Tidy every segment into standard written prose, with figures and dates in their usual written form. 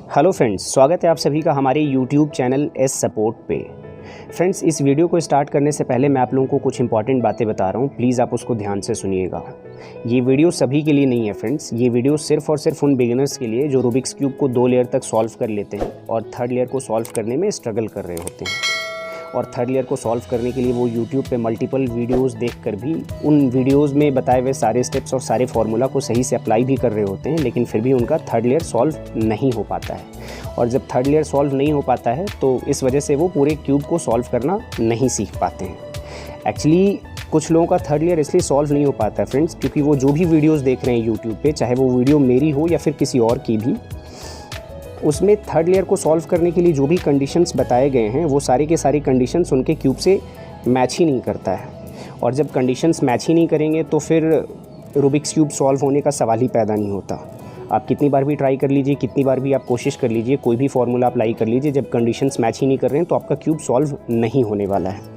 Hello friends, स्वागत है आप सभी का हमारे यूट्यूब चैनल एस सपोर्ट पे। फ्रेंड्स, इस वीडियो को स्टार्ट करने से पहले मैं आप लोगों को कुछ इंपॉर्टेंट बातें बता रहा हूँ। प्लीज़ आप उसको ध्यान से सुनिएगा। ये वीडियो सभी के लिए नहीं है फ्रेंड्स। ये वीडियो सिर्फ और सिर्फ उन बिगिनर्स के लिए जो रूबिक्स क्यूब को 2 लेयर तक सॉल्व कर लेते हैं और थर्ड लेयर को सॉल्व करने में स्ट्रगल कर रहे होते हैं। और थर्ड लेयर को सॉल्व करने के लिए वो यूट्यूब पे मल्टीपल वीडियोस देखकर भी उन वीडियोस में बताए हुए सारे स्टेप्स और सारे फार्मूला को सही से अप्लाई भी कर रहे होते हैं, लेकिन फिर भी उनका थर्ड लेयर सॉल्व नहीं हो पाता है। और जब थर्ड लेयर सॉल्व नहीं हो पाता है तो इस वजह से वो पूरे क्यूब को सॉल्व करना नहीं सीख पाते हैं। एक्चुअली कुछ लोगों का थर्ड लेयर इसलिए सॉल्व नहीं हो पाता है फ्रेंड्स, क्योंकि वो जो भी वीडियोज़ देख रहे हैं यूट्यूब पर, चाहे वो वीडियो मेरी हो या फिर किसी और की भी, उसमें थर्ड लेयर को सॉल्व करने के लिए जो भी कंडीशंस बताए गए हैं वो सारी के सारी कंडीशंस उनके क्यूब से मैच ही नहीं करता है। और जब कंडीशंस मैच ही नहीं करेंगे तो फिर रूबिक्स क्यूब सॉल्व होने का सवाल ही पैदा नहीं होता। आप कितनी बार भी ट्राई कर लीजिए, कितनी बार भी आप कोशिश कर लीजिए, कोई भी फार्मूला अप्लाई कर लीजिए, जब कंडीशंस मैच ही नहीं कर रहे हैं तो आपका क्यूब सॉल्व नहीं होने वाला है।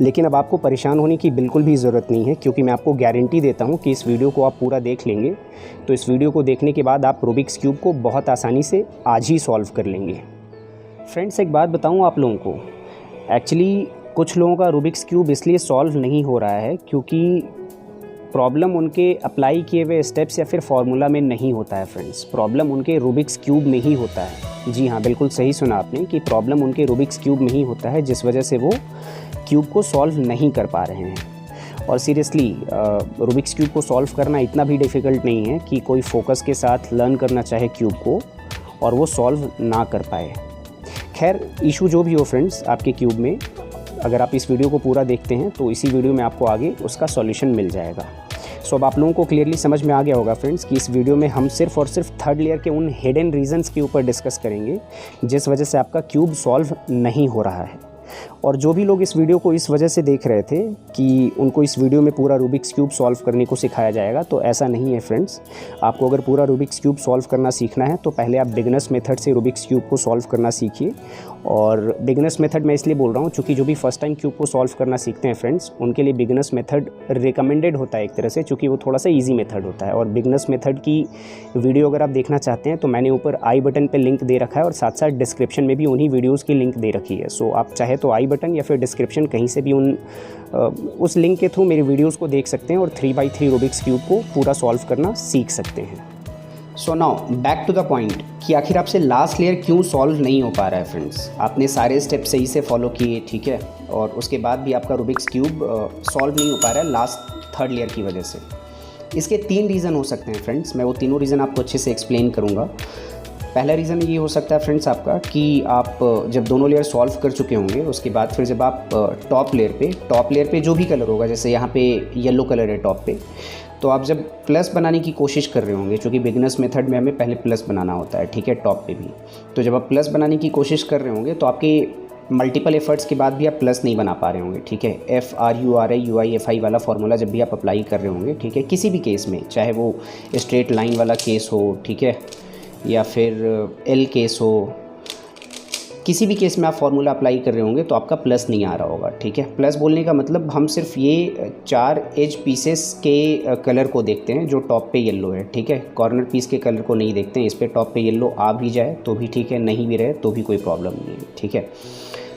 लेकिन अब आपको परेशान होने की बिल्कुल भी ज़रूरत नहीं है, क्योंकि मैं आपको गारंटी देता हूँ कि इस वीडियो को आप पूरा देख लेंगे तो इस वीडियो को देखने के बाद आप रूबिक्स क्यूब को बहुत आसानी से आज ही सॉल्व कर लेंगे। फ्रेंड्स, एक बात बताऊँ आप लोगों को, एक्चुअली कुछ लोगों का रूबिक्स क्यूब इसलिए सॉल्व नहीं हो रहा है क्योंकि प्रॉब्लम उनके अप्लाई किए हुए स्टेप्स या फिर फार्मूला में नहीं होता है फ्रेंड्स। प्रॉब्लम उनके रूबिक्स क्यूब में ही होता है। जी हाँ, बिल्कुल सही सुना आपने कि प्रॉब्लम उनके रूबिक्स क्यूब में ही होता है, जिस वजह से वो क्यूब को सॉल्व नहीं कर पा रहे हैं। और सीरियसली रूबिक्स क्यूब को सॉल्व करना इतना भी डिफ़िकल्ट नहीं है कि कोई फोकस के साथ लर्न करना चाहे क्यूब को और वो सॉल्व ना कर पाए। खैर, इशू जो भी हो फ्रेंड्स आपके क्यूब में, अगर आप इस वीडियो को पूरा देखते हैं तो इसी वीडियो में आपको आगे उसका सॉल्यूशन मिल जाएगा। सो अब आप लोगों को क्लियरली समझ में आ गया होगा फ्रेंड्स कि इस वीडियो में हम सिर्फ और सिर्फ थर्ड लेयर के उन हिडन रीजंस के ऊपर डिस्कस करेंगे जिस वजह से आपका क्यूब सॉल्व नहीं हो रहा है। और जो भी लोग इस वीडियो को इस वजह से देख रहे थे कि उनको इस वीडियो में पूरा रूबिक्स क्यूब सॉल्व करने को सिखाया जाएगा, तो ऐसा नहीं है फ्रेंड्स। आपको अगर पूरा रूबिक्स क्यूब सॉल्व करना सीखना है तो पहले आप बिगिनर्स मेथड से रूबिक्स क्यूब को सॉल्व करना सीखिए। और बिगिनर्स मेथड मैं इसलिए बोल रहा हूँ क्योंकि जो भी फर्स्ट टाइम क्यूब को सॉल्व करना सीखते हैं फ्रेंड्स, उनके लिए बिगिनर्स मेथड रिकमेंडेड होता है एक तरह से, क्योंकि वो थोड़ा सा ईजी मेथड होता है। और बिगिनर्स मेथड की वीडियो अगर आप देखना चाहते हैं तो मैंने ऊपर आई बटन पर लिंक दे रखा है और साथ साथ डिस्क्रिप्शन में भी उन्हीं वीडियोज़ की लिंक दे रखी है। सो आप चाहे तो आई बटन या फिर डिस्क्रिप्शन कहीं से भी उस लिंक के थ्रू मेरी वीडियोस को देख सकते हैं और 3x3 रूबिक्स क्यूब को पूरा सॉल्व करना सीख सकते हैं। So now back to the point कि आखिर आपसे लास्ट लेयर क्यों सॉल्व नहीं हो पा रहा है फ्रेंड्स। आपने सारे स्टेप सही से फॉलो किए, ठीक है, और उसके बाद भी आपका रूबिक्स क्यूब सॉल्व नहीं हो पा रहा है लास्ट थर्ड लेयर की वजह से। इसके 3 रीज़न हो सकते हैं फ्रेंड्स। मैं वो तीनों रीज़न आपको अच्छे से एक्सप्लेन करूँगा। पहला रीज़न ये हो सकता है फ्रेंड्स आपका कि आप जब दोनों लेयर सॉल्व कर चुके होंगे उसके बाद फिर जब आप टॉप लेयर पे जो भी कलर होगा, जैसे यहाँ पे येलो कलर है टॉप पे, तो आप जब प्लस बनाने की कोशिश कर रहे होंगे, क्योंकि बिगिनर्स मेथड में हमें पहले प्लस बनाना होता है, ठीक है, टॉप पे भी। तो जब आप प्लस बनाने की कोशिश कर रहे होंगे तो आपके मल्टीपल एफर्ट्स के बाद भी आप प्लस नहीं बना पा रहे होंगे, ठीक है। FRURI वाला फार्मूला जब भी आप अप्लाई कर रहे होंगे, ठीक है, किसी भी केस में, चाहे वो स्ट्रेट लाइन वाला केस हो, ठीक है, या फिर L केस हो, किसी भी केस में आप फार्मूला अप्लाई कर रहे होंगे तो आपका प्लस नहीं आ रहा होगा, ठीक है। प्लस बोलने का मतलब हम सिर्फ ये 4 एज पीसेस के कलर को देखते हैं जो टॉप पे येलो है, ठीक है। कॉर्नर पीस के कलर को नहीं देखते हैं। इस पे टॉप पे येलो आ भी जाए तो भी ठीक है, नहीं भी रहे तो भी कोई प्रॉब्लम नहीं है, ठीक है।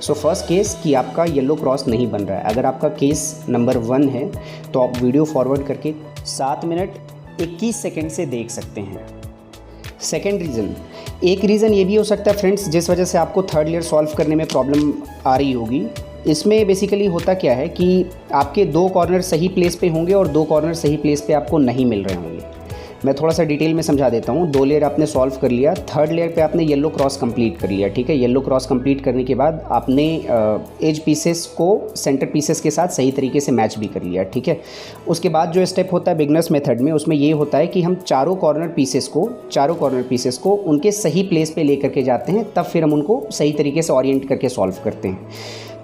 सो फर्स्ट केस कि आपका येलो क्रॉस नहीं बन रहा है। अगर आपका केस नंबर 1 है तो आप वीडियो फॉरवर्ड करके 7 मिनट 21 सेकेंड से देख सकते हैं। सेकेंड रीज़न, एक रीज़न ये भी हो सकता है फ्रेंड्स जिस वजह से आपको थर्ड लेयर सॉल्व करने में प्रॉब्लम आ रही होगी। इसमें बेसिकली होता क्या है कि आपके 2 कॉर्नर सही प्लेस पे होंगे और 2 कॉर्नर सही प्लेस पे आपको नहीं मिल रहे होंगे। मैं थोड़ा सा डिटेल में समझा देता हूँ। 2 लेयर आपने सॉल्व कर लिया, थर्ड लेयर पे आपने येलो क्रॉस कंप्लीट कर लिया, ठीक है। येलो क्रॉस कंप्लीट करने के बाद आपने एज पीसेस को सेंटर पीसेस के साथ सही तरीके से मैच भी कर लिया, ठीक है। उसके बाद जो स्टेप होता है बिगिनर्स मेथड में, उसमें ये होता है कि हम चारों कॉर्नर पीसेस को उनके सही प्लेस पे लेकर के जाते हैं, तब फिर हम उनको सही तरीके से ओरिएंट करके सॉल्व करते हैं।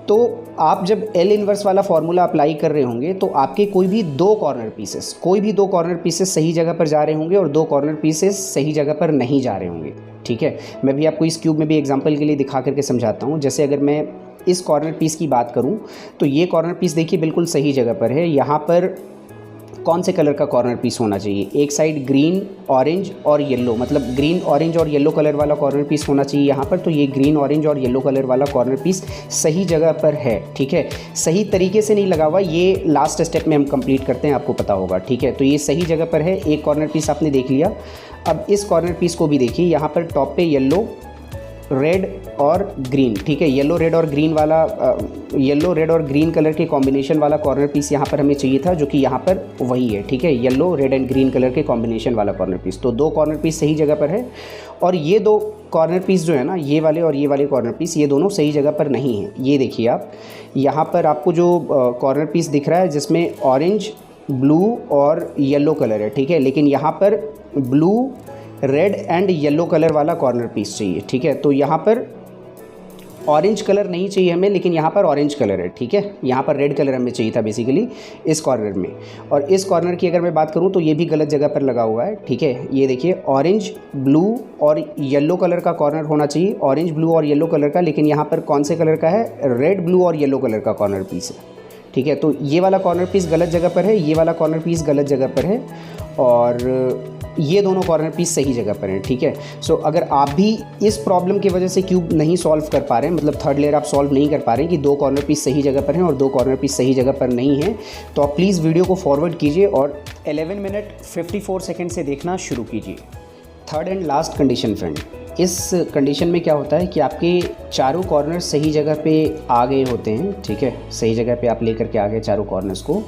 तो आप जब L इन्वर्स वाला फार्मूला अप्लाई कर रहे होंगे तो आपके कोई भी 2 कॉर्नर पीसेस सही जगह पर जा रहे होंगे और 2 कॉर्नर पीसेस सही जगह पर नहीं जा रहे होंगे, ठीक है। मैं भी आपको इस क्यूब में भी एग्जांपल के लिए दिखा करके समझाता हूँ। जैसे अगर मैं इस कॉर्नर पीस की बात करूँ तो ये कॉर्नर पीस देखिए बिल्कुल सही जगह पर है। यहाँ पर कौन से कलर का कॉर्नर पीस होना चाहिए। एक साइड ग्रीन ऑरेंज और येलो, मतलब ग्रीन ऑरेंज और येलो कलर वाला कॉर्नर पीस होना चाहिए यहाँ पर। तो ये ग्रीन ऑरेंज और येलो कलर वाला कॉर्नर पीस सही जगह पर है, ठीक है। सही तरीके से नहीं लगा हुआ, ये लास्ट स्टेप में हम कंप्लीट करते हैं, आपको पता होगा, ठीक है। तो ये सही जगह पर है, एक कॉर्नर पीस आपने देख लिया। अब इस कॉर्नर पीस को भी देखिए, यहाँ पर टॉप पे येलो, रेड और ग्रीन, ठीक है। येलो रेड और ग्रीन वाला येलो रेड और ग्रीन कलर के कॉम्बिनेशन वाला कॉर्नर पीस यहाँ पर हमें चाहिए था, जो कि यहाँ पर वही है, ठीक है। Yellow red and green colour के कॉम्बिनेशन वाला कॉर्नर पीस। तो दो कॉर्नर पीस सही जगह पर है, और ये दो कॉर्नर पीस जो है ना, ये वाले और ये वाले कॉर्नर पीस, ये दोनों सही जगह पर नहीं है। ये देखिए आप, यहाँ पर आपको जो कॉर्नर पीस दिख रहा है जिसमें ऑरेंज, ब्लू और येलो कलर है, ठीक है। लेकिन यहाँ पर blue, red and yellow colour वाला कॉर्नर पीस चाहिए, ठीक है। तो यहाँ पर ऑरेंज कलर नहीं चाहिए हमें, लेकिन यहाँ पर ऑरेंज कलर है, ठीक है। यहाँ पर रेड कलर हमें चाहिए था बेसिकली इस कॉर्नर में। और इस कॉर्नर की अगर मैं बात करूँ तो ये भी गलत जगह पर लगा हुआ है, ठीक है। ये देखिए, ऑरेंज, ब्लू और येलो कलर का कॉर्नर होना चाहिए, ऑरेंज, ब्लू और येलो कलर का। लेकिन यहाँ पर कौन से कलर का है? रेड, ब्लू और येलो कलर का कॉर्नर पीस है, ठीक है। तो ये वाला कॉर्नर पीस गलत जगह पर है, ये वाला कॉर्नर पीस गलत जगह पर है, और ये दोनों कॉर्नर पीस सही जगह पर हैं, ठीक है। सो अगर आप भी इस प्रॉब्लम की वजह से क्यूब नहीं सॉल्व कर पा रहे हैं, मतलब थर्ड लेयर आप सॉल्व नहीं कर पा रहे हैं कि दो कॉर्नर पीस सही जगह पर हैं और दो कॉर्नर पीस सही जगह पर नहीं हैं, तो आप प्लीज़ वीडियो को फॉरवर्ड कीजिए और 11 मिनट 54 सेकेंड से देखना शुरू कीजिए। Third and last condition friend, इस कंडीशन में क्या होता है कि आपके चारों कॉर्नर सही जगह पे आ गए होते हैं, ठीक है। सही जगह पे आप लेकर के आ गए चारों कॉर्नर्स को,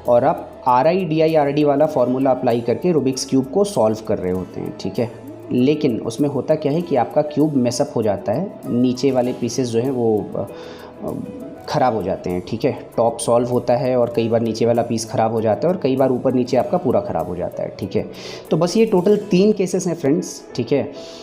और आप RIDI/RD वाला फार्मूला अप्लाई करके रूबिक्स क्यूब को सॉल्व कर रहे होते हैं, ठीक है। लेकिन उसमें होता क्या है कि आपका क्यूब मेसअप हो जाता है, नीचे वाले पीसेस जो हैं वो ख़राब हो जाते हैं, ठीक है। टॉप सॉल्व होता है और कई बार नीचे वाला पीस ख़राब हो जाता है, और कई बार ऊपर नीचे आपका पूरा ख़राब हो जाता है, ठीक है। तो बस ये टोटल 3 केसेस हैं फ्रेंड्स, ठीक है।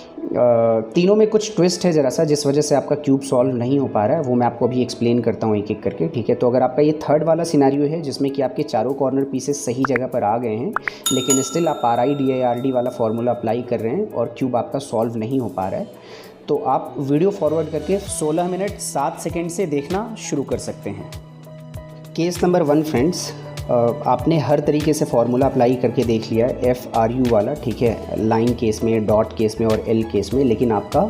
तीनों में कुछ ट्विस्ट है ज़रा सा, जिस वजह से आपका क्यूब सॉल्व नहीं हो पा रहा है, वो मैं आपको अभी एक्सप्लेन करता हूँ एक एक करके, ठीक है। तो अगर आपका ये थर्ड वाला सिनेरियो है जिसमें कि आपके चारों कॉर्नर पीसेस सही जगह पर आ गए हैं, लेकिन स्टिल आप RIDI/RD वाला फार्मूला अप्लाई कर रहे हैं और क्यूब आपका सॉल्व नहीं हो पा रहा है, तो आप वीडियो फॉरवर्ड करके 16 मिनट 7 सेकेंड से देखना शुरू कर सकते हैं। केस नंबर 1 फ्रेंड्स, आपने हर तरीके से फार्मूला अप्लाई करके देख लिया है, FRU वाला, ठीक है। लाइन केस में, डॉट केस में और L केस में, लेकिन आपका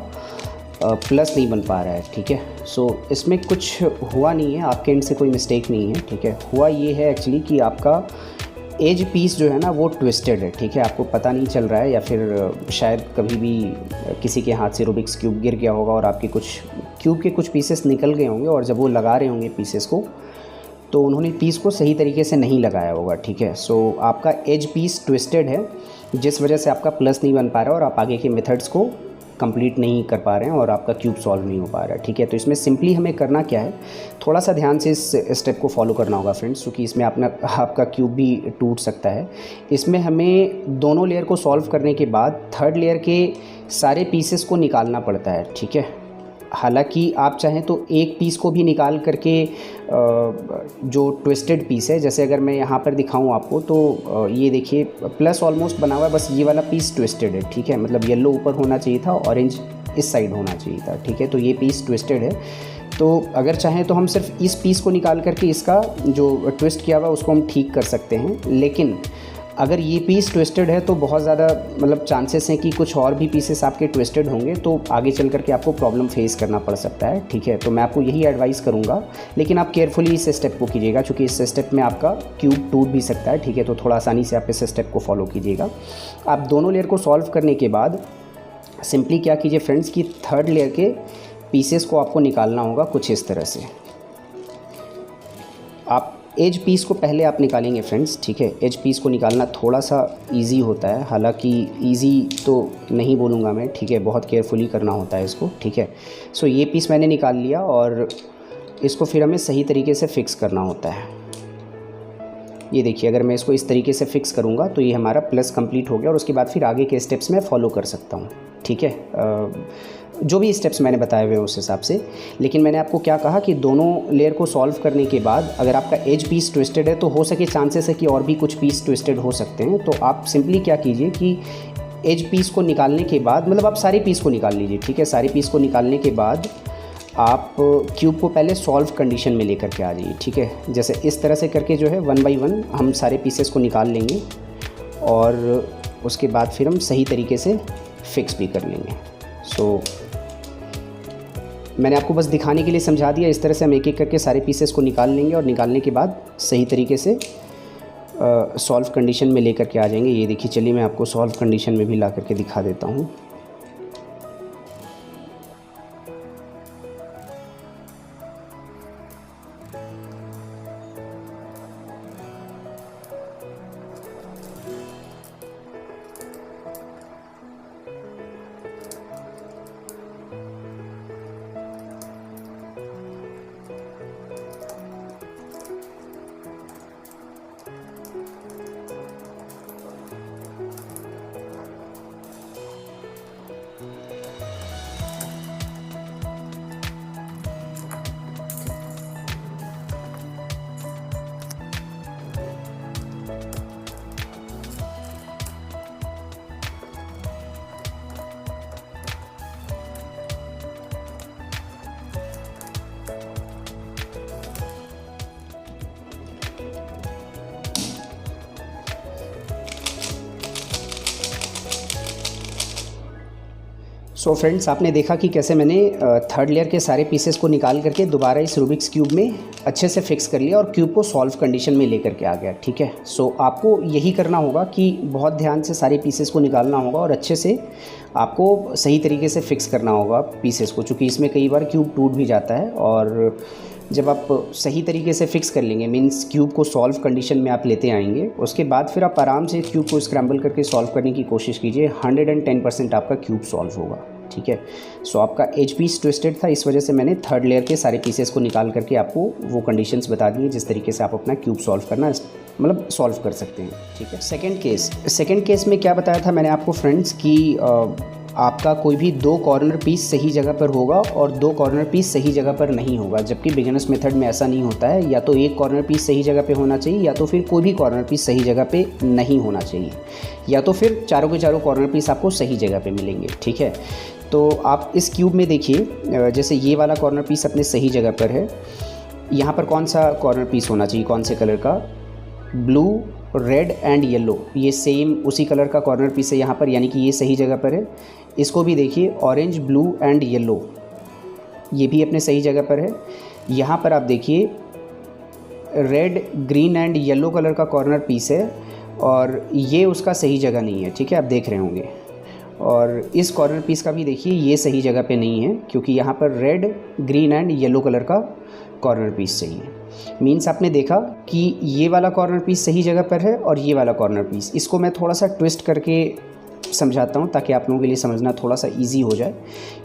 प्लस नहीं बन पा रहा है, ठीक है। सो इसमें कुछ हुआ नहीं है, आपके एंड से कोई मिस्टेक नहीं है, ठीक है। हुआ ये है एक्चुअली कि आपका एज पीस जो है ना वो ट्विस्टेड है, ठीक है। आपको पता नहीं चल रहा है, या फिर शायद कभी भी किसी के हाथ से रूबिक्स क्यूब गिर गया होगा और आपके कुछ क्यूब के कुछ पीसेस निकल गए होंगे, और जब वो लगा रहे होंगे पीसेस को, तो उन्होंने पीस को सही तरीके से नहीं लगाया होगा, ठीक है। सो आपका एज पीस ट्विस्टेड है, जिस वजह से आपका प्लस नहीं बन पा रहा है और आप आगे के मेथड्स को कंप्लीट नहीं कर पा रहे हैं और आपका क्यूब सॉल्व नहीं हो पा रहा है, ठीक है। तो इसमें सिंपली हमें करना क्या है, थोड़ा सा ध्यान से इस स्टेप को फॉलो करना होगा फ्रेंड्स, क्योंकि इसमें आपका क्यूब भी टूट सकता है। इसमें हमें दोनों लेयर को सॉल्व करने के बाद थर्ड लेयर के सारे पीसेस को निकालना पड़ता है, ठीक है। हालांकि आप चाहें तो एक पीस को भी निकाल करके जो ट्विस्टेड पीस है, जैसे अगर मैं यहाँ पर दिखाऊँ आपको, तो ये देखिए प्लस ऑलमोस्ट बना हुआ है, बस ये वाला पीस ट्विस्टेड है, ठीक है। मतलब येलो ऊपर होना चाहिए था, ऑरेंज इस साइड होना चाहिए था, ठीक है। तो ये पीस ट्विस्टेड है, तो अगर चाहें तो हम सिर्फ इस पीस को निकाल करके इसका जो ट्विस्ट किया हुआ उसको हम ठीक कर सकते हैं। लेकिन अगर ये पीस ट्विस्टेड है तो बहुत ज़्यादा मतलब चांसेस हैं कि कुछ और भी पीसेस आपके ट्विस्टेड होंगे, तो आगे चल करके आपको प्रॉब्लम फेस करना पड़ सकता है, ठीक है। तो मैं आपको यही एडवाइस करूँगा, लेकिन आप केयरफुली इस स्टेप को कीजिएगा, क्योंकि इस स्टेप में आपका क्यूब टूट भी सकता है, ठीक है। तो थोड़ा आसानी से आप इस स्टेप को फॉलो कीजिएगा। आप दोनों लेयर को सॉल्व करने के बाद सिंपली क्या कीजिए फ्रेंड्स कि थर्ड लेयर के पीसेस को आपको निकालना होगा कुछ इस तरह से। आप एज पीस को पहले आप निकालेंगे फ्रेंड्स, ठीक है। एज पीस को निकालना थोड़ा सा इजी होता है, हालांकि इजी तो नहीं बोलूँगा मैं, ठीक है। बहुत केयरफुली करना होता है इसको, ठीक है। सो ये पीस मैंने निकाल लिया और इसको फिर हमें सही तरीके से फिक्स करना होता है। ये देखिए, अगर मैं इसको इस तरीके से फिक्स करूँगा तो ये हमारा प्लस कंप्लीट हो गया, और उसके बाद फिर आगे के स्टेप्स मैं फॉलो कर सकता हूँ, ठीक है। जो भी स्टेप्स मैंने बताए हुए हैं उस हिसाब से। लेकिन मैंने आपको क्या कहा कि दोनों लेयर को सॉल्व करने के बाद अगर आपका एज पीस ट्विस्टेड है तो हो सके चांसेस है कि और भी कुछ पीस ट्विस्टेड हो सकते हैं। तो आप सिंपली क्या कीजिए कि एज पीस को निकालने के बाद, मतलब आप सारे पीस को निकाल लीजिए, ठीक है। सारे पीस को निकालने के बाद आप क्यूब को पहले सॉल्व कंडीशन में लेकर के आ जाइए, ठीक है। जैसे इस तरह से करके जो है 1 बाय 1 हम सारे पीसेस को निकाल लेंगे और उसके बाद फिर हम सही तरीके से फिक्स भी कर लेंगे। मैंने आपको बस दिखाने के लिए समझा दिया। इस तरह से हम एक एक करके सारे पीसेस को निकाल लेंगे और निकालने के बाद सही तरीके से सॉल्व कंडीशन में लेकर के आ जाएंगे। ये देखिए, चलिए मैं आपको सॉल्व कंडीशन में भी ला करके दिखा देता हूँ। सो फ्रेंड्स, आपने देखा कि कैसे मैंने थर्ड लेयर के सारे पीसेस को निकाल करके दोबारा इस रूबिक्स क्यूब में अच्छे से फिक्स कर लिया और क्यूब को सॉल्व कंडीशन में लेकर के आ गया, ठीक है। सो आपको यही करना होगा कि बहुत ध्यान से सारे पीसेस को निकालना होगा और अच्छे से आपको सही तरीके से फिक्स करना होगा पीसेस को, चूँकि इसमें कई बार क्यूब टूट भी जाता है। और जब आप सही तरीके से फिक्स कर लेंगे, मीन्स क्यूब को सॉल्व कंडीशन में आप लेते आएंगे, उसके बाद फिर आप आराम से क्यूब को स्क्रैम्बल करके सॉल्व करने की कोशिश कीजिए। 110% आपका क्यूब सॉल्व होगा, ठीक है। सो आपका एज पीस ट्विस्टेड था, इस वजह से मैंने थर्ड लेयर के सारे पीसेस को निकाल करके आपको वो कंडीशंस बता दी जिस तरीके से आप अपना क्यूब सॉल्व करना मतलब सॉल्व कर सकते हैं, ठीक है। सेकंड केस में क्या बताया था मैंने आपको फ्रेंड्स कि आपका कोई भी 2 कॉर्नर पीस सही जगह पर होगा और 2 कॉर्नर पीस सही जगह पर नहीं होगा, जबकि बिगिनर्स मेथड में ऐसा नहीं होता है। या तो एक कॉर्नर पीस सही जगह पे होना चाहिए या तो फिर कोई भी कॉर्नर पीस सही जगह पे नहीं होना चाहिए, या तो फिर चारों के चारों कॉर्नर पीस आपको सही जगह पे मिलेंगे, ठीक है। तो आप इस क्यूब में देखिए, जैसे ये वाला कॉर्नर पीस अपने सही जगह पर है। यहाँ पर कौन सा कॉर्नर पीस होना चाहिए, कौन से कलर का? ब्लू, रेड एंड येलो, ये सेम उसी कलर का कॉर्नर पीस है यहाँ पर, यानी कि ये सही जगह पर है। इसको भी देखिए, ऑरेंज, ब्लू एंड येलो, ये भी अपने सही जगह पर है। यहाँ पर आप देखिए red, green and yellow colour का कॉर्नर पीस है और ये उसका सही जगह नहीं है, ठीक है, आप देख रहे होंगे। और इस कॉर्नर पीस का भी देखिए, ये सही जगह पे नहीं है क्योंकि यहाँ पर red, green and yellow colour का कॉर्नर पीस चाहिए। मीन्स आपने देखा कि ये वाला कॉर्नर पीस सही जगह पर है और ये वाला कॉर्नर पीस, इसको मैं थोड़ा सा ट्विस्ट करके समझाता हूँ ताकि आप लोगों के लिए समझना थोड़ा सा इजी हो जाए।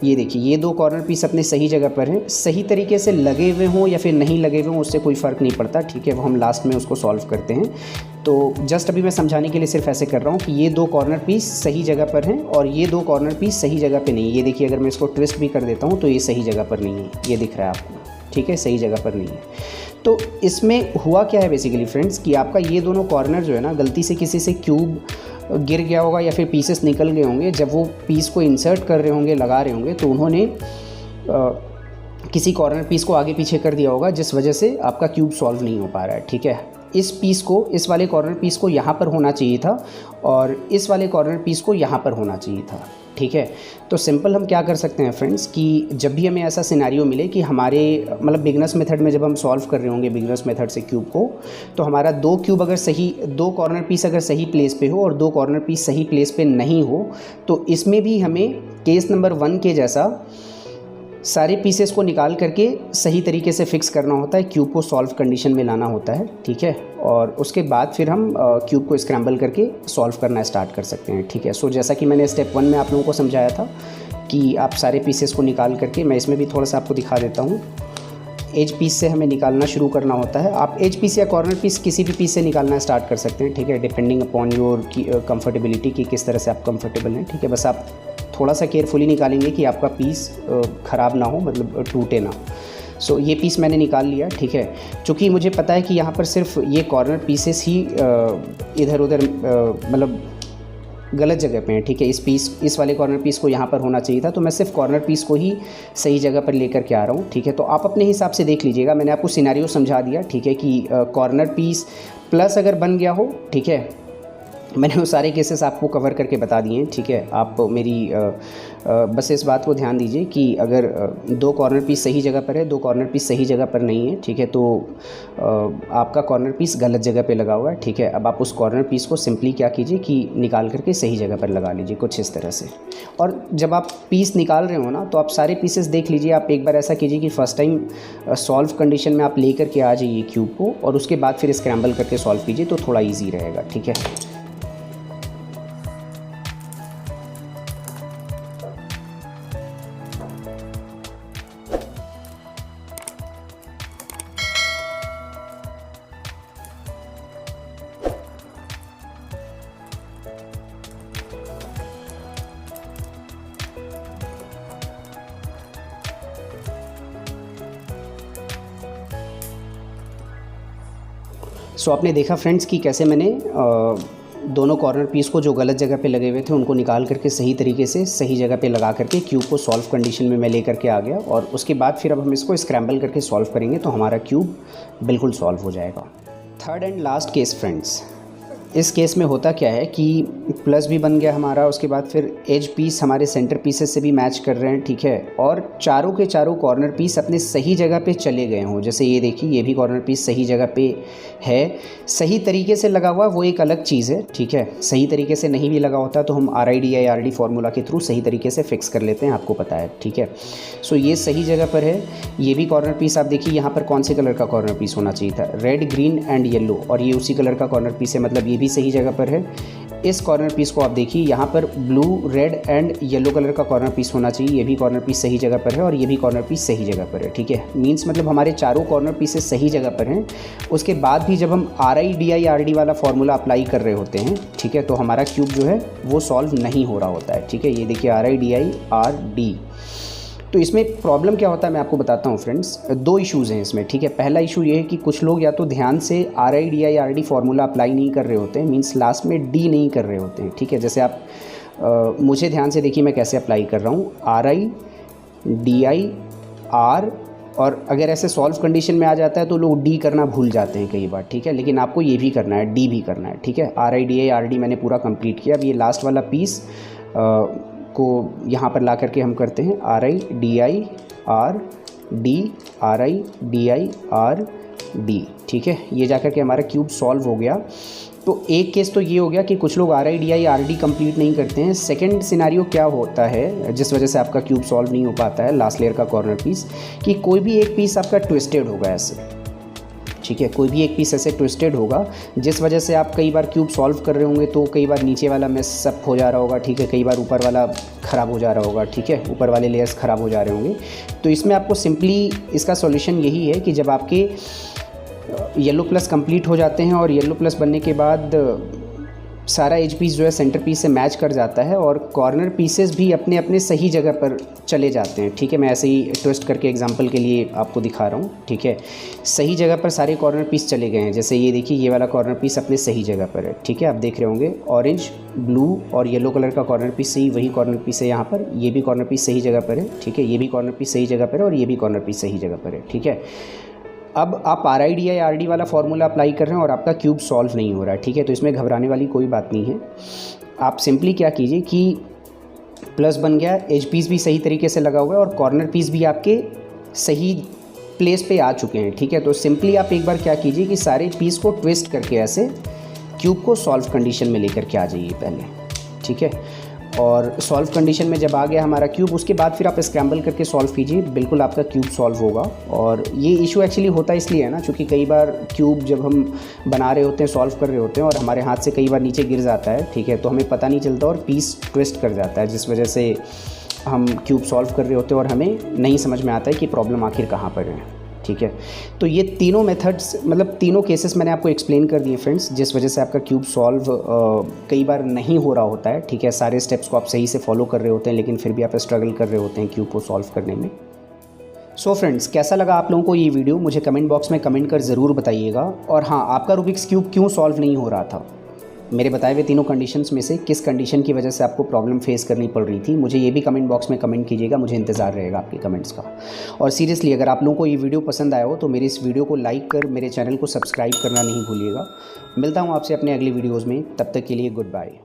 ये देखिए, ये 2 कॉर्नर पीस अपने सही जगह पर हैं। सही तरीके से लगे हुए हों या फिर नहीं लगे हुए हों, उससे कोई फ़र्क नहीं पड़ता, ठीक है, वो हम लास्ट में उसको सॉल्व करते हैं। तो जस्ट अभी मैं समझाने के लिए सिर्फ ऐसे कर रहा हूँ कि ये 2 कॉर्नर पीस सही जगह पर हैं और ये 2 कॉर्नर पीस सही जगह पर नहीं है। ये देखिए, अगर मैं इसको ट्विस्ट भी कर देता हूँ तो ये सही जगह पर नहीं है, ये दिख रहा है आपको, ठीक है, सही जगह पर नहीं है। तो इसमें हुआ क्या है बेसिकली फ्रेंड्स कि आपका ये दोनों कॉर्नर जो है ना, गलती से किसी से क्यूब गिर गया होगा या फिर पीसेस निकल गए होंगे। जब वो पीस को इंसर्ट कर रहे होंगे, लगा रहे होंगे, तो उन्होंने किसी कॉर्नर पीस को आगे पीछे कर दिया होगा, जिस वजह से आपका क्यूब सॉल्व नहीं हो पा रहा है, ठीक है। इस पीस को, इस वाले कॉर्नर पीस को यहाँ पर होना चाहिए था और इस वाले कॉर्नर पीस को यहाँ पर होना चाहिए था, ठीक है। तो सिंपल हम क्या कर सकते हैं फ्रेंड्स कि जब भी हमें ऐसा सिनेरियो मिले कि हमारे मतलब बिगिनर्स मेथड में जब हम सॉल्व कर रहे होंगे बिगिनर्स मेथड से क्यूब को, तो हमारा 2 क्यूब अगर सही, 2 कॉर्नर पीस अगर सही प्लेस पे हो और 2 कॉर्नर पीस सही प्लेस पे नहीं हो, तो इसमें भी हमें केस नंबर 1 के जैसा सारे पीसेस को निकाल करके सही तरीके से फिक्स करना होता है, क्यूब को सॉल्व कंडीशन में लाना होता है, ठीक है। और उसके बाद फिर हम क्यूब को स्क्रैम्बल करके सॉल्व करना स्टार्ट कर सकते हैं, ठीक है। सो जैसा कि मैंने स्टेप 1 में आप लोगों को समझाया था कि आप सारे पीसेस को निकाल करके, मैं इसमें भी थोड़ा सा आपको दिखा देता हूँ, एज पीस से हमें निकालना शुरू करना होता है। आप एज पीस या कॉर्नर पीस किसी भी पीस से निकालना स्टार्ट कर सकते हैं, ठीक है, डिपेंडिंग अपॉन योर कंफर्टेबिलिटी कि किस तरह से आप कंफर्टेबल हैं, ठीक है। बस आप थोड़ा सा केयरफुली निकालेंगे कि आपका पीस ख़राब ना हो, मतलब टूटे ना। सो ये पीस मैंने निकाल लिया, ठीक है। चूँकि मुझे पता है कि यहाँ पर सिर्फ ये कॉर्नर पीसेस ही इधर उधर मतलब गलत जगह पे हैं, ठीक है। इस वाले कॉर्नर पीस को यहाँ पर होना चाहिए था, तो मैं सिर्फ कॉर्नर पीस को ही सही जगह पर लेकर के आ रहा हूँ, ठीक है। तो आप अपने हिसाब से देख लीजिएगा, मैंने आपको सिनेरियो समझा दिया, ठीक है, कि कॉर्नर पीस प्लस अगर बन गया हो, ठीक है, मैंने वो सारे केसेस आपको कवर करके बता दिए हैं, ठीक है। आप मेरी बस इस बात को ध्यान दीजिए कि अगर दो कॉर्नर पीस सही जगह पर है, दो कॉर्नर पीस सही जगह पर नहीं है, ठीक है, तो आपका कॉर्नर पीस गलत जगह पे लगा हुआ है, ठीक है। अब आप उस कॉर्नर पीस को सिंपली क्या कीजिए कि निकाल करके सही जगह पर लगा लीजिए, कुछ इस तरह से। और जब आप पीस निकाल रहे हो ना, तो आप सारे पीसेस देख लीजिए। आप एक बार ऐसा कीजिए कि फ़र्स्ट टाइम सॉल्व कंडीशन में आप ले करके आ जाइए क्यूब को, और उसके बाद फिर स्क्रैम्बल करके सॉल्व कीजिए, तो थोड़ा ईजी रहेगा, ठीक है। सो आपने देखा फ्रेंड्स कि कैसे मैंने दोनों कॉर्नर पीस को जो गलत जगह पे लगे हुए थे उनको निकाल करके सही तरीके से सही जगह पे लगा करके क्यूब को सॉल्व कंडीशन में मैं लेकर के आ गया। और उसके बाद फिर अब हम इसको स्क्रैम्बल करके सॉल्व करेंगे, तो हमारा क्यूब बिल्कुल सॉल्व हो जाएगा। Third and last case friends, इस केस में होता क्या है कि प्लस भी बन गया हमारा, उसके बाद फिर एज पीस हमारे सेंटर पीसेस से भी मैच कर रहे हैं, ठीक है, और चारों के चारों कॉर्नर पीस अपने सही जगह पे चले गए हों। जैसे ये देखिए, ये भी कॉर्नर पीस सही जगह पे है, सही तरीके से लगा हुआ, वो एक अलग चीज़ है, ठीक है। सही तरीके से नहीं भी लगा होता तो हम RIDI/RD फार्मूला के थ्रू सही तरीके से फिक्स कर लेते हैं, आपको पता है, ठीक है। सो ये सही जगह पर है। ये भी कॉर्नर पीस आप देखिए, यहाँ पर कौन से कलर का कॉर्नर पीस होना चाहिए था, रेड, ग्रीन एंड येलो, और ये उसी कलर का कॉर्नर पीस है, मतलब ये भी सही जगह पर है। इस कॉर्नर पीस को आप देखिए, यहाँ पर blue, red and yellow colour का कॉर्नर पीस होना चाहिए, ये भी कॉर्नर पीस सही जगह पर है, और ये भी कॉर्नर पीस सही जगह पर है, ठीक है। मींस मतलब हमारे चारों कॉर्नर पीसेस सही जगह पर हैं। उसके बाद भी जब हम RIDI/RD वाला फार्मूला अप्लाई कर रहे होते हैं, ठीक है, तो हमारा क्यूब जो है वो सॉल्व नहीं हो रहा होता है, ठीक है। ये देखिए RIDI/RD। तो इसमें प्रॉब्लम क्या होता है मैं आपको बताता हूँ फ्रेंड्स। दो इश्यूज़ हैं इसमें, ठीक है। पहला इशू ये है कि कुछ लोग या तो ध्यान से RIDI/RD फार्मूला अप्लाई नहीं कर रहे होते हैं, मींस लास्ट में डी नहीं कर रहे होते हैं, ठीक है। जैसे आप मुझे ध्यान से देखिए मैं कैसे अप्लाई कर रहा हूँ, RIDI/R, और अगर ऐसे सॉल्व कंडीशन में आ जाता है तो लोग डी करना भूल जाते हैं कई बार, ठीक है। लेकिन आपको ये भी करना है, डी भी करना है, ठीक है। RIDI/RD मैंने पूरा कंप्लीट किया। अब ये लास्ट वाला पीस को यहाँ पर ला करके हम करते हैं RIDI/RD, RIDI/RD, ठीक है। ये जा करके हमारा क्यूब सॉल्व हो गया। तो एक केस तो ये हो गया कि कुछ लोग RIDI/RD कंप्लीट नहीं करते हैं। सेकंड सिनेरियो क्या होता है जिस वजह से आपका क्यूब सॉल्व नहीं हो पाता है, लास्ट लेयर का कॉर्नर पीस, कि कोई भी एक पीस आपका ट्विस्टेड होगा ऐसे, ठीक है। कोई भी एक पीस ऐसे ट्विस्टेड होगा जिस वजह से आप कई बार क्यूब सॉल्व कर रहे होंगे तो कई बार नीचे वाला मेसअप हो जा रहा होगा, ठीक है, कई बार ऊपर वाला ख़राब हो जा रहा होगा, ठीक है, ऊपर वाले लेयर्स ख़राब हो जा रहे होंगे। तो इसमें आपको सिंपली इसका सॉल्यूशन यही है कि जब आपके येलो प्लस कंप्लीट हो जाते हैं और येलो प्लस बनने के बाद सारा एज पीस जो है सेंटर पीस से मैच कर जाता है और कॉर्नर पीसेस भी अपने अपने सही जगह पर चले जाते हैं, ठीक है। मैं ऐसे ही ट्विस्ट करके एग्जांपल के लिए आपको दिखा रहा हूँ, ठीक है। सही जगह पर सारे कॉर्नर पीस चले गए हैं। जैसे ये देखिए, ये वाला कॉर्नर पीस अपने सही जगह पर है, ठीक है। आप देख रहे होंगे ऑरेंज, ब्लू और येलो कलर का कॉर्नर पीस सही वही कॉर्नर पीस है यहाँ पर। ये भी कॉर्नर पीस सही जगह पर है, ठीक है। ये भी कॉर्नर पीस सही जगह पर है और ये भी कॉर्नर पीस सही जगह पर है, ठीक है। अब आप RIDI/RD वाला फार्मूला अप्लाई कर रहे हैं और आपका क्यूब सॉल्व नहीं हो रहा है, ठीक है। तो इसमें घबराने वाली कोई बात नहीं है। आप सिंपली क्या कीजिए कि प्लस बन गया, एज पीस भी सही तरीके से लगा हुआ है और कॉर्नर पीस भी आपके सही प्लेस पे आ चुके हैं, ठीक है। तो सिंपली आप एक बार क्या कीजिए कि सारे पीस को ट्विस्ट करके ऐसे क्यूब को सॉल्व कंडीशन में लेकर के आ जाइए पहले, ठीक है। और सॉल्व कंडीशन में जब आ गया हमारा क्यूब, उसके बाद फिर आप स्क्रैम्बल करके सॉल्व कीजिए, बिल्कुल आपका क्यूब सॉल्व होगा। और ये इशू एक्चुअली होता इसलिए है ना, क्योंकि कई बार क्यूब जब हम बना रहे होते हैं, सॉल्व कर रहे होते हैं और हमारे हाथ से कई बार नीचे गिर जाता है, ठीक है, तो हमें पता नहीं चलता और पीस ट्विस्ट कर जाता है, जिस वजह से हम क्यूब सॉल्व कर रहे होते हैं और हमें नहीं समझ में आता है कि प्रॉब्लम आखिर कहाँ पर है, ठीक है। तो ये तीनों मेथड्स, मतलब तीनों केसेस मैंने आपको एक्सप्लेन कर दिए फ्रेंड्स, जिस वजह से आपका क्यूब सॉल्व कई बार नहीं हो रहा होता है, ठीक है। सारे स्टेप्स को आप सही से फॉलो कर रहे होते हैं लेकिन फिर भी आप स्ट्रगल कर रहे होते हैं क्यूब को सॉल्व करने में। सो फ्रेंड्स, कैसा लगा आप लोगों को ये वीडियो, मुझे कमेंट बॉक्स में कमेंट कर ज़रूर बताइएगा। और हाँ, आपका रूबिक्स क्यूब क्यों सॉल्व नहीं हो रहा था, मेरे बताए हुए तीनों कंडीशंस में से किस कंडीशन की वजह से आपको प्रॉब्लम फेस करनी पड़ रही थी, मुझे ये भी कमेंट बॉक्स में कमेंट कीजिएगा, मुझे इंतज़ार रहेगा आपके कमेंट्स का। और सीरियसली अगर आप लोगों को ये वीडियो पसंद आया हो तो मेरी इस वीडियो को लाइक कर मेरे चैनल को सब्सक्राइब करना नहीं भूलिएगा। मिलता हूँ आपसे अपने अगली वीडियोज़ में, तब तक के लिए गुड बाय।